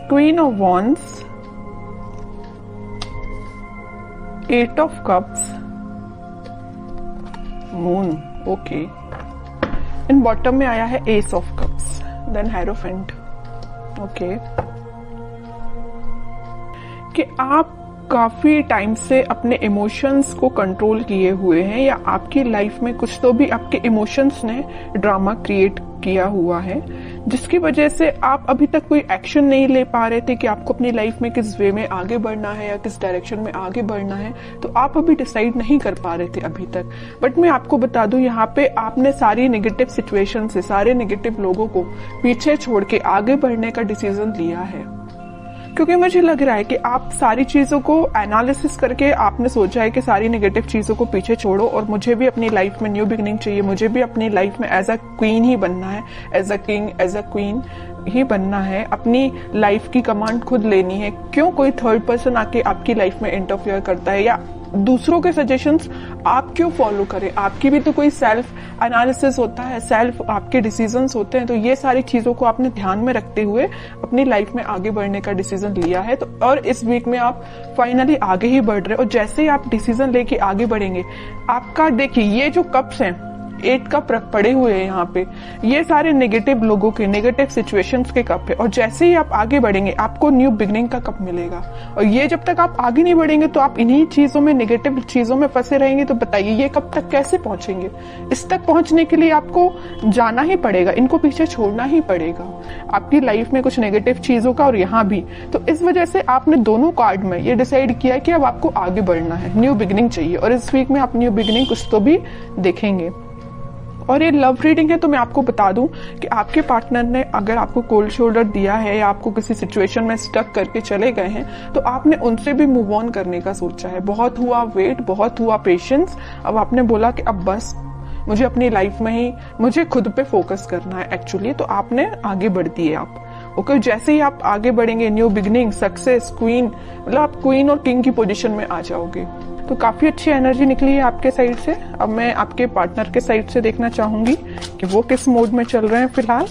Queen of wands, 8 of cups, moon, okay. इन bottom में आया है ace of cups, then hierophant, okay. कि आप काफी टाइम से अपने इमोशंस को कंट्रोल किए हुए हैं, या आपकी लाइफ में कुछ तो भी आपके इमोशंस ने ड्रामा क्रिएट किया हुआ है, जिसकी वजह से आप अभी तक कोई एक्शन नहीं ले पा रहे थे कि आपको अपनी लाइफ में किस वे में आगे बढ़ना है या किस डायरेक्शन में आगे बढ़ना है। तो आप अभी डिसाइड नहीं कर पा रहे थे अभी तक। बट मैं आपको बता दूं, यहाँ पे आपने सारी नेगेटिव सिचुएशन से, सारे नेगेटिव लोगों को पीछे छोड़ के आगे बढ़ने का डिसीजन लिया है, क्योंकि मुझे लग रहा है कि आप सारी चीजों को एनालिसिस करके आपने सोचा है कि सारी नेगेटिव चीजों को पीछे छोड़ो और मुझे भी अपनी लाइफ में न्यू बिगिनिंग चाहिए, मुझे भी अपनी लाइफ में एज अ क्वीन ही बनना है, as a king, as a queen ही बनना है, अपनी लाइफ की कमांड खुद लेनी है। क्यों कोई थर्ड पर्सन आके आपकी लाइफ में इंटरफेयर करता है, या दूसरों के सजेशंस आप क्यों फॉलो करें? आपकी भी तो कोई सेल्फ एनालिसिस होता है, सेल्फ आपके डिसीजंस होते हैं। तो ये सारी चीजों को आपने ध्यान में रखते हुए अपनी लाइफ में आगे बढ़ने का डिसीजन लिया है। तो और इस वीक में आप फाइनली आगे ही बढ़ रहे हो, और जैसे ही आप डिसीजन लेके आगे बढ़ेंगे, आपका देखिए ये जो कप्स हैं, 8 कप पड़े हुए हैं यहाँ पे, ये सारे नेगेटिव लोगों के, नेगेटिव सिचुएशंस के कप है। और जैसे ही आप आगे बढ़ेंगे आपको न्यू बिगनिंग का कप मिलेगा। और ये जब तक आप आगे नहीं बढ़ेंगे तो आप इन्हीं चीजों में, नेगेटिव चीजों में फंसे रहेंगे। तो बताइए ये कब तक कैसे पहुंचेंगे? इस तक पहुंचने के लिए आपको जाना ही पड़ेगा, इनको पीछे छोड़ना ही पड़ेगा, आपकी लाइफ में कुछ नेगेटिव चीजों का और यहाँ भी। तो इस वजह से आपने दोनों कार्ड में ये डिसाइड किया कि अब आपको आगे बढ़ना है, न्यू बिगनिंग चाहिए। और इस वीक में आप न्यू बिगनिंग कुछ तो भी देखेंगे। और ये लव रीडिंग है, तो मैं आपको बता दूं कि आपके पार्टनर ने अगर आपको कोल्ड शोल्डर दिया है या आपको किसी सिचुएशन में स्टक करके चले गए हैं, तो आपने उनसे भी मूव ऑन करने का सोचा है। बहुत हुआ वेट, बहुत हुआ पेशेंस, अब आपने बोला कि अब बस मुझे अपनी लाइफ में ही, मुझे खुद पे फोकस करना है एक्चुअली। तो आपने आगे बढ़ दिए आप, ओके। जैसे ही आप आगे बढ़ेंगे, न्यू बिगनिंग, सक्सेस, क्वीन, मतलब आप क्वीन और किंग की पोजीशन में आ जाओगे। तो काफी अच्छी एनर्जी निकली है आपके साइड से। अब मैं आपके पार्टनर के साइड से देखना चाहूंगी कि वो किस मोड में चल रहे हैं फिलहाल।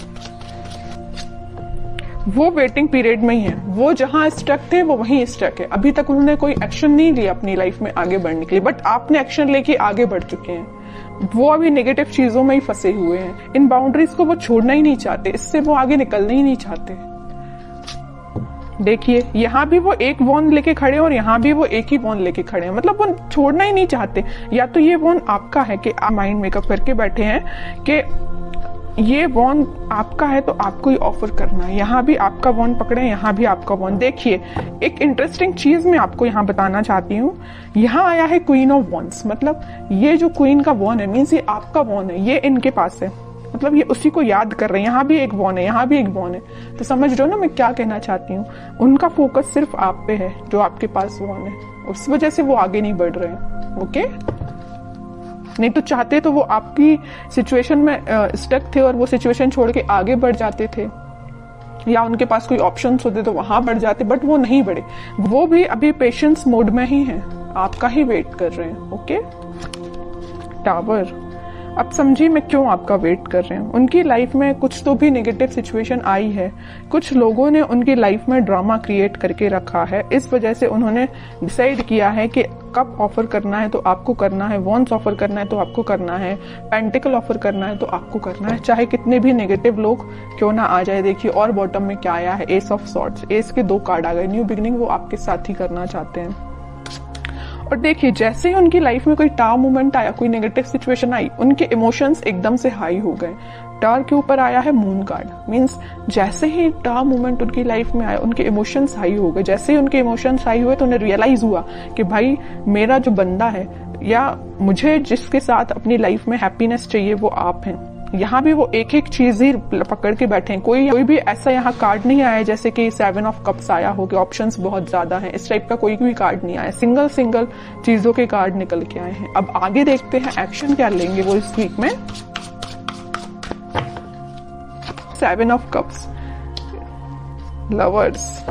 वो वेटिंग पीरियड में ही है, वो जहां स्टक थे वो वहीं स्टक है। अभी तक उन्होंने कोई एक्शन नहीं लिया अपनी लाइफ में आगे बढ़ने के लिए, बट आपने एक्शन लेके आगे बढ़ चुके हैं। वो अभी नेगेटिव चीजों में ही फंसे हुए हैं, इन बाउंड्रीज को वो छोड़ना ही नहीं चाहते, इससे वो आगे निकलना ही नहीं चाहते। देखिए यहाँ भी वो एक वॉन लेके खड़े हैं और यहाँ भी वो एक ही वॉन लेके खड़े हैं, मतलब वो छोड़ना ही नहीं चाहते। या तो ये वॉन आपका है कि आप माइंड मेकअप करके बैठे हैं कि ये वॉन आपका है तो आपको ही ऑफर करना है। यहाँ भी आपका वॉन पकड़े, यहाँ भी आपका वॉन। देखिए एक इंटरेस्टिंग चीज मैं आपको यहाँ बताना चाहती हूँ। यहाँ आया है क्वीन ऑफ वॉन्ड्स, मतलब ये जो क्वीन का वॉन है मीन्स ये आपका वॉन है, ये इनके पास है, मतलब ये उसी को याद कर रहे हैं। यहाँ भी एक वॉन है, यहाँ भी एक वॉन है। तो समझ रहे हो ना मैं क्या कहना चाहती हूँ? उनका फोकस सिर्फ आप पे है, जो आपके पास वॉन है, उस वजह से वो आगे नहीं बढ़ रहे हैं, ओके। नहीं तो चाहते तो वो आपकी सिचुएशन में स्टक थे और वो सिचुएशन छोड़ के आगे बढ़ जाते थे, या उनके पास कोई ऑप्शंस होते तो वहां बढ़ जाते, बट वो नहीं बढ़े। वो भी अभी पेशेंस मोड में ही है, आपका ही वेट कर रहे हैं, ओके। टावर, अब समझिए मैं क्यों आपका वेट कर रहे हैं। उनकी लाइफ में कुछ तो भी नेगेटिव सिचुएशन आई है, कुछ लोगों ने उनकी लाइफ में ड्रामा क्रिएट करके रखा है। इस वजह से उन्होंने डिसाइड किया है कि कप ऑफर करना है तो आपको करना है, वॉन्स ऑफर करना है तो आपको करना है, पेंटिकल ऑफर करना है तो आपको करना है, चाहे कितने भी नेगेटिव लोग क्यों ना आ जाए। देखिए और बॉटम में क्या आया है, एस ऑफ सॉर्ड्स, एस के 2 कार्ड आ गए। न्यू बिगिनिंग वो आपके साथ ही करना चाहते हैं। और देखिए जैसे ही उनकी लाइफ में कोई टाव मोमेंट आया, कोई नेगेटिव सिचुएशन आई, उनके इमोशंस एकदम से हाई हो गए। टावर के ऊपर आया है मून कार्ड, मींस जैसे ही टाव मोमेंट उनकी लाइफ में आया उनके इमोशंस हाई हो गए। जैसे ही उनके इमोशंस हाई हुए तो उन्हें रियलाइज हुआ कि भाई मेरा जो बंदा है या मुझे जिसके साथ अपनी लाइफ में हैप्पीनेस चाहिए वो आप हैं। यहाँ भी वो एक एक चीज ही पकड़ के बैठे हैं। कोई भी ऐसा यहाँ कार्ड नहीं आया जैसे कि 7 ऑफ कप्स आया हो कि ऑप्शंस बहुत ज्यादा हैं, इस टाइप का कोई भी कार्ड नहीं आया। सिंगल सिंगल चीजों के कार्ड निकल के आए हैं। अब आगे देखते हैं एक्शन क्या लेंगे वो इस वीक में। 7 ऑफ कप्स, लवर्स,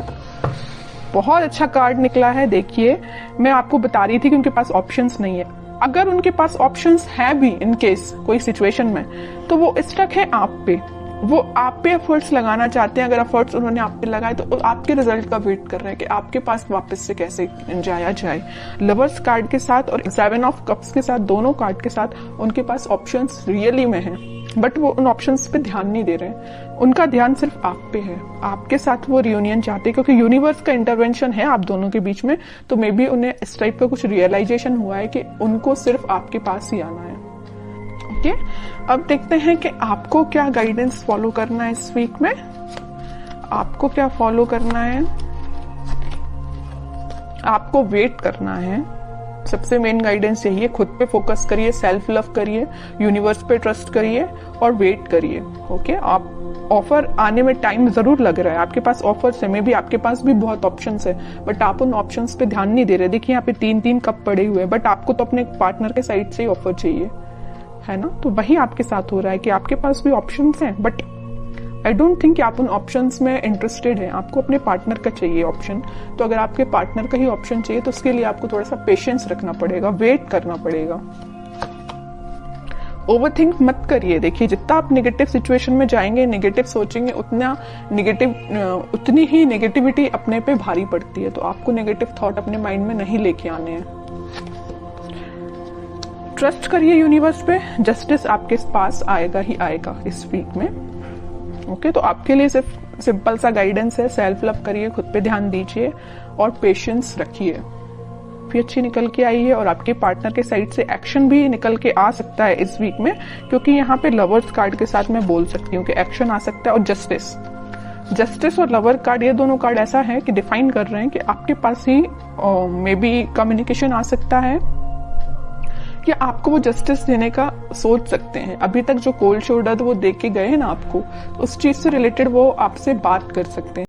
बहुत अच्छा कार्ड निकला है। देखिए मैं आपको बता रही थी कि उनके पास ऑप्शंस नहीं है। अगर उनके पास ऑप्शंस है भी इन केस कोई सिचुएशन में, तो वो स्टक है आप पे। वो आप पे एफर्ट्स लगाना चाहते हैं। अगर एफर्ट्स उन्होंने आप पे लगाए तो आपके रिजल्ट का वेट कर रहे हैं कि आपके पास वापस से कैसे जाया जाए। लवर्स कार्ड के साथ और 7 ऑफ कप्स के साथ, दोनों कार्ड के साथ उनके पास ऑप्शंस रियली में हैं, बट वो उन ऑप्शंस पे ध्यान नहीं दे रहे। उनका ध्यान सिर्फ आप पे है, आपके साथ वो रियूनियन चाहते हैं क्योंकि यूनिवर्स का इंटरवेंशन है आप दोनों के बीच में। तो मे बी उन्हें इस टाइप का कुछ रियलाइजेशन हुआ है कि उनको सिर्फ आपके पास ही आना है। ओके, अब देखते हैं कि आपको क्या गाइडेंस फॉलो करना है इस वीक में। आपको क्या फॉलो करना है? आपको वेट करना है। सबसे मेन गाइडेंस यही है, खुद पे फोकस करिए, सेल्फ लव करिए, यूनिवर्स पे ट्रस्ट करिए और वेट करिए। ओके, आप ऑफर आने में टाइम जरूर लग रहा है, आपके पास ऑफर्स है, मे बी आपके पास भी बहुत ऑप्शंस है, बट आप उन ऑप्शंस पे ध्यान नहीं दे रहे। देखिए यहाँ पे 3-3 कप पड़े हुए हैं, बट आपको तो अपने पार्टनर के साइड से ही ऑफर चाहिए, है ना। तो वही आपके साथ हो रहा है कि आपके पास भी ऑप्शंस हैं, बट आई डोंट थिंक कि आप उन ऑप्शंस में इंटरेस्टेड हैं। आपको अपने पार्टनर का चाहिए ऑप्शन। तो अगर आपके पार्टनर का ही ऑप्शन चाहिए तो उसके लिए आपको थोड़ा सा पेशेंस रखना पड़ेगा, वेट करना पड़ेगा। ओवरथिंक मत करिए। देखिए जितना आप नेगेटिव सिचुएशन में जाएंगे, नेगेटिव सोचेंगे, उतनी ही नेगेटिविटी अपने पे भारी पड़ती है। तो आपको नेगेटिव थॉट अपने माइंड में नहीं लेके आने हैं। ट्रस्ट करिए यूनिवर्स पे, जस्टिस आपके पास आएगा ही आएगा इस वीक में। ओके, तो आपके लिए सिर्फ सिंपल सा गाइडेंस है, सेल्फ लव करिए, खुद पे ध्यान दीजिए और पेशेंस रखिए। भी अच्छी निकल के आई है और आपके पार्टनर के साइड से एक्शन भी निकल के आ सकता है इस वीक में, क्योंकि यहाँ पे लवर्स कार्ड के साथ मैं बोल सकती हूँ कि एक्शन आ सकता है। और जस्टिस और लवर कार्ड, ये दोनों कार्ड ऐसा है कि डिफाइन कर रहे हैं कि आपके पास ही मे बी कम्युनिकेशन आ सकता है कि आपको वो जस्टिस देने का सोच सकते हैं। अभी तक जो कोल्ड शोल्डर वो दे के गए हैं ना आपको, उस चीज से रिलेटेड वो आपसे बात कर सकते हैं।